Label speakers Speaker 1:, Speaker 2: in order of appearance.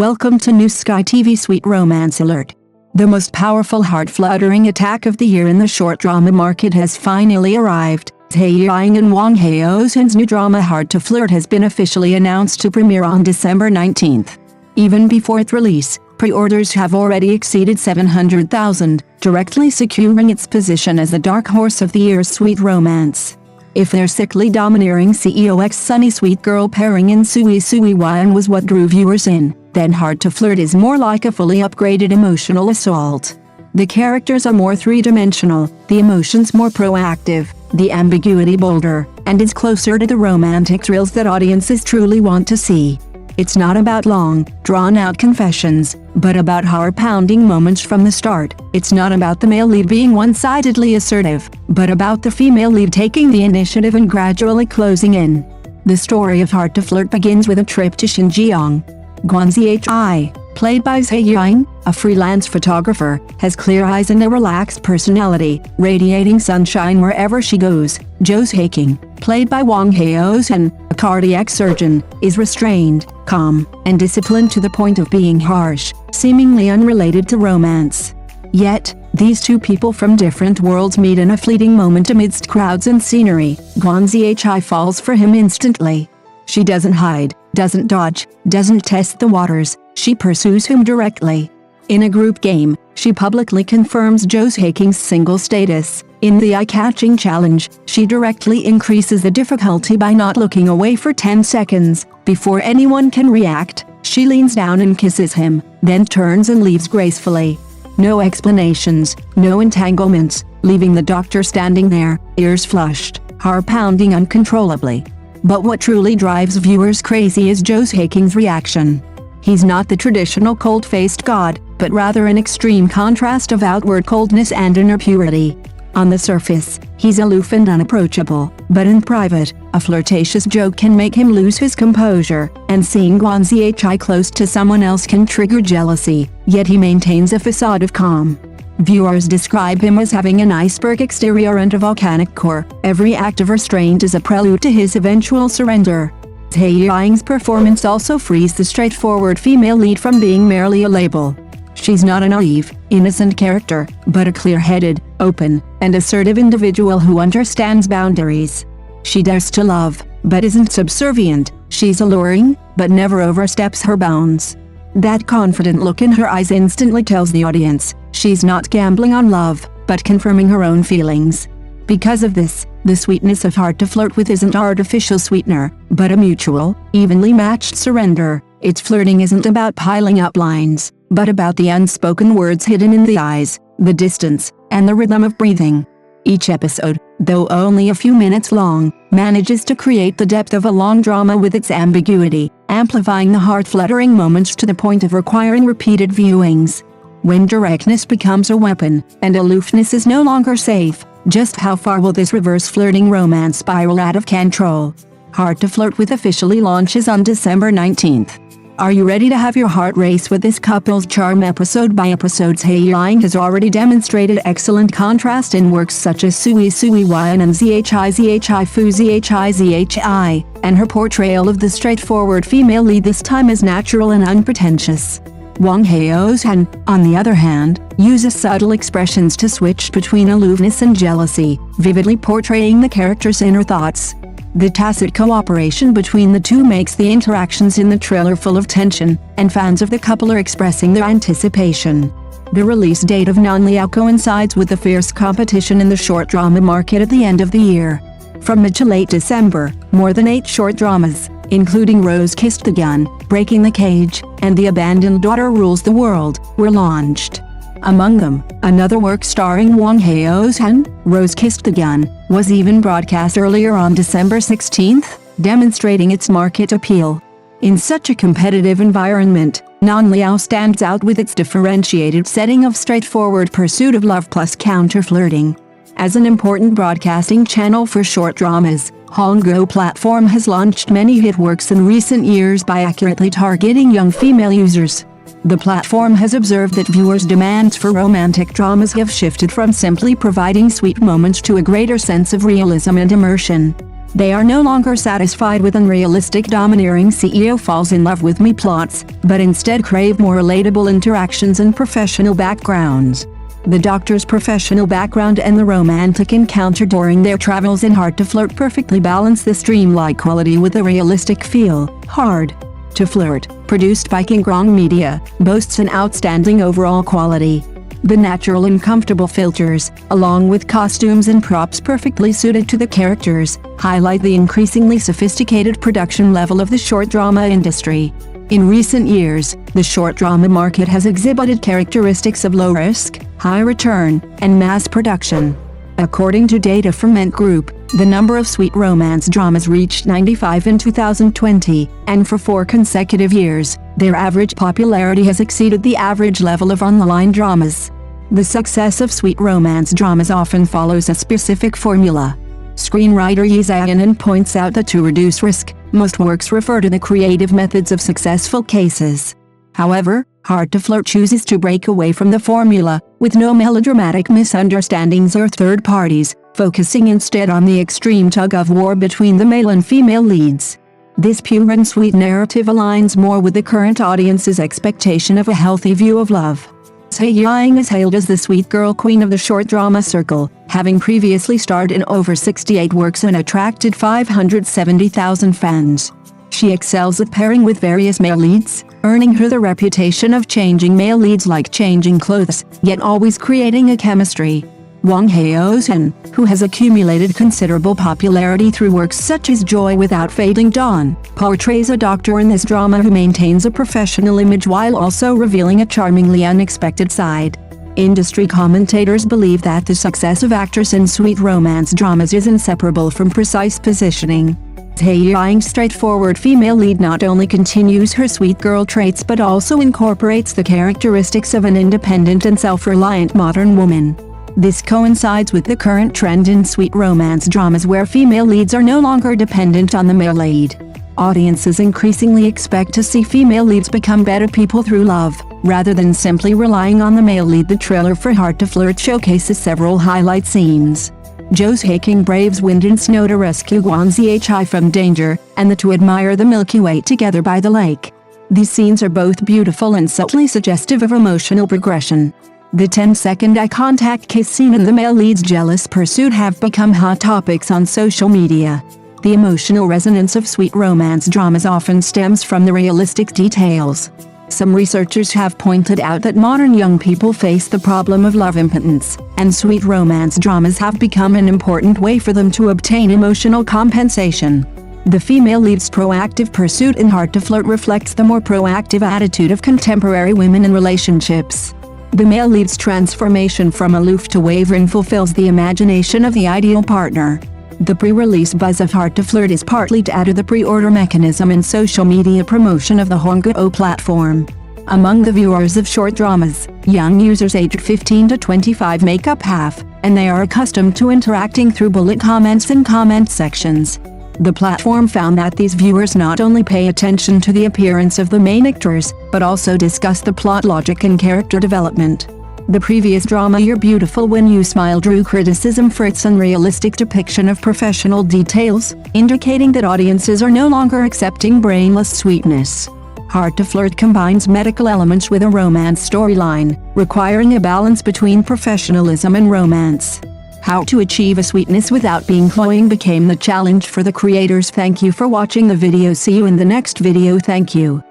Speaker 1: Welcome to New Sky TV Sweet Romance Alert. The most powerful heart-fluttering attack of the year in the short drama market has finally arrived. Zhai Yiying and Wang Haozhen's new drama Hard to Flirt has been officially announced to premiere on December 19th. Even before its release, pre-orders have already exceeded 700,000, directly securing its position as the dark horse of the year's sweet romance. If their sickly domineering CEO x sunny sweet girl pairing in Zhai Yiying was what drew viewers in, then Hard to Flirt is more like a fully upgraded emotional assault. The characters are more three-dimensional, the emotions more proactive, the ambiguity bolder, and is closer to the romantic thrills that audiences truly want to see. It's not about long, drawn-out confessions, but about heart-pounding moments from the start. It's not about the male lead being one-sidedly assertive, but about the female lead taking the initiative and gradually closing in. The story of Hard to Flirt begins with a trip to Xinjiang. Zhai, played by Zhai Yiying, a freelance photographer, has clear eyes and a relaxed personality, radiating sunshine wherever she goes. Zhai Yiying, played by Wang Haozhen, a cardiac surgeon, is restrained, calm, and disciplined to the point of being harsh, seemingly unrelated to romance. Yet, these two people from different worlds meet in a fleeting moment amidst crowds and scenery. Zhai falls for him instantly. She doesn't hide, doesn't dodge, doesn't test the waters, she pursues him directly. In a group game, she publicly confirms Zhai Yiying's single status. In the eye-catching challenge, she directly increases the difficulty by not looking away for 10 seconds. Before anyone can react, she leans down and kisses him, then turns and leaves gracefully. No explanations, no entanglements, leaving the doctor standing there, ears flushed, heart pounding uncontrollably. But what truly drives viewers crazy is Zhai Yiying's reaction. He's not the traditional cold-faced god, but rather an extreme contrast of outward coldness and inner purity. On the surface, he's aloof and unapproachable, but in private, a flirtatious joke can make him lose his composure, and seeing Zhai close to someone else can trigger jealousy, yet he maintains a facade of calm. Viewers describe him as having an iceberg exterior and a volcanic core. Every act of restraint is a prelude to his eventual surrender. Zhai Yiying's performance also frees the straightforward female lead from being merely a label. She's not a naive, innocent character, but a clear-headed, open, and assertive individual who understands boundaries. She dares to love, but isn't subservient. She's alluring, but never oversteps her bounds. That confident look in her eyes instantly tells the audience, she's not gambling on love, but confirming her own feelings. Because of this, the sweetness of Hard to Flirt with isn't artificial sweetener, but a mutual, evenly matched surrender. Its flirting isn't about piling up lines, but about the unspoken words hidden in the eyes, the distance, and the rhythm of breathing. Each episode, though only a few minutes long, manages to create the depth of a long drama with its ambiguity, amplifying the heart-fluttering moments to the point of requiring repeated viewings. When directness becomes a weapon, and aloofness is no longer safe, just how far will this reverse flirting romance spiral out of control? Hard to Flirt with officially launches on December 19th. Are you ready to have your heart race with this couple's charm episode by episode? Zhai Yiying has already demonstrated excellent contrast in works such as Zhai Yiying and Zhai, and her portrayal of the straightforward female lead this time is natural and unpretentious. Wang Haozhen, on the other hand, uses subtle expressions to switch between aloofness and jealousy, vividly portraying the character's inner thoughts. The tacit cooperation between the two makes the interactions in the trailer full of tension, and fans of the couple are expressing their anticipation. The release date of Nanliao coincides with the fierce competition in the short drama market at the end of the year. From mid to late December, more than 8 short dramas, including Rose Kissed the Gun, Breaking the Cage, and The Abandoned Daughter Rules the World, were launched. Among them, another work starring Wang Haozhen, Rose Kissed the Gun, was even broadcast earlier on December 16th, demonstrating its market appeal. In such a competitive environment, Nanliao stands out with its differentiated setting of straightforward pursuit of love plus counter-flirting. As an important broadcasting channel for short dramas, Honggo platform has launched many hit works in recent years by accurately targeting young female users. The platform has observed that viewers' demands for romantic dramas have shifted from simply providing sweet moments to a greater sense of realism and immersion. They are no longer satisfied with unrealistic domineering CEO falls in love with me plots, but instead crave more relatable interactions and professional backgrounds. The Doctor's professional background and the romantic encounter during their travels in Hard to Flirt perfectly balance this dreamlike quality with the realistic feel. Hard to Flirt, produced by King Grong Media, boasts an outstanding overall quality. The natural and comfortable filters, along with costumes and props perfectly suited to the characters, highlight the increasingly sophisticated production level of the short drama industry. In recent years, the short drama market has exhibited characteristics of low risk, high return, and mass production. According to data from Ment Group, the number of sweet romance dramas reached 95 in 2020, and for 4 consecutive years, their average popularity has exceeded the average level of online dramas. The success of sweet romance dramas often follows a specific formula. Screenwriter Zhai Yiying points out that to reduce risk, most works refer to the creative methods of successful cases. However, Hard to Flirt chooses to break away from the formula, with no melodramatic misunderstandings or third parties, focusing instead on the extreme tug-of-war between the male and female leads. This pure and sweet narrative aligns more with the current audience's expectation of a healthy view of love. Zhai Yiying is hailed as the sweet girl queen of the short drama circle, having previously starred in over 68 works and attracted 570,000 fans. She excels at pairing with various male leads, earning her the reputation of changing male leads like changing clothes, yet always creating a chemistry. Wang Haozhen, who has accumulated considerable popularity through works such as Joy Without Fading Dawn, portrays a doctor in this drama who maintains a professional image while also revealing a charmingly unexpected side. Industry commentators believe that the success of actors in sweet romance dramas is inseparable from precise positioning. Zhai Yiying's straightforward female lead not only continues her sweet girl traits but also incorporates the characteristics of an independent and self-reliant modern woman. This coincides with the current trend in sweet romance dramas where female leads are no longer dependent on the male lead. Audiences increasingly expect to see female leads become better people through love, rather than simply relying on the male lead. The trailer for Hard to Flirt showcases several highlight scenes. Zhai Yiying braves wind and snow to rescue Zhai from danger, and the two admire the Milky Way together by the lake. These scenes are both beautiful and subtly suggestive of emotional progression. The 10-second eye contact kiss scene and the male lead's jealous pursuit have become hot topics on social media. The emotional resonance of sweet romance dramas often stems from the realistic details. Some researchers have pointed out that modern young people face the problem of love impotence, and sweet romance dramas have become an important way for them to obtain emotional compensation. The female lead's proactive pursuit in Hard to Flirt reflects the more proactive attitude of contemporary women in relationships. The male lead's transformation from aloof to wavering fulfills the imagination of the ideal partner. The pre-release buzz of Hard to Flirt is partly due to the pre-order mechanism and social media promotion of the Hangzhou platform. Among the viewers of short dramas, young users aged 15 to 25 make up half, and they are accustomed to interacting through bullet comments and comment sections. The platform found that these viewers not only pay attention to the appearance of the main actors, but also discuss the plot logic and character development. The previous drama You're Beautiful When You Smile drew criticism for its unrealistic depiction of professional details, indicating that audiences are no longer accepting brainless sweetness. Hard to Flirt combines medical elements with a romance storyline, requiring a balance between professionalism and romance. How to achieve a sweetness without being cloying became the challenge for the creators. Thank you for watching the video. See you in the next video. Thank you.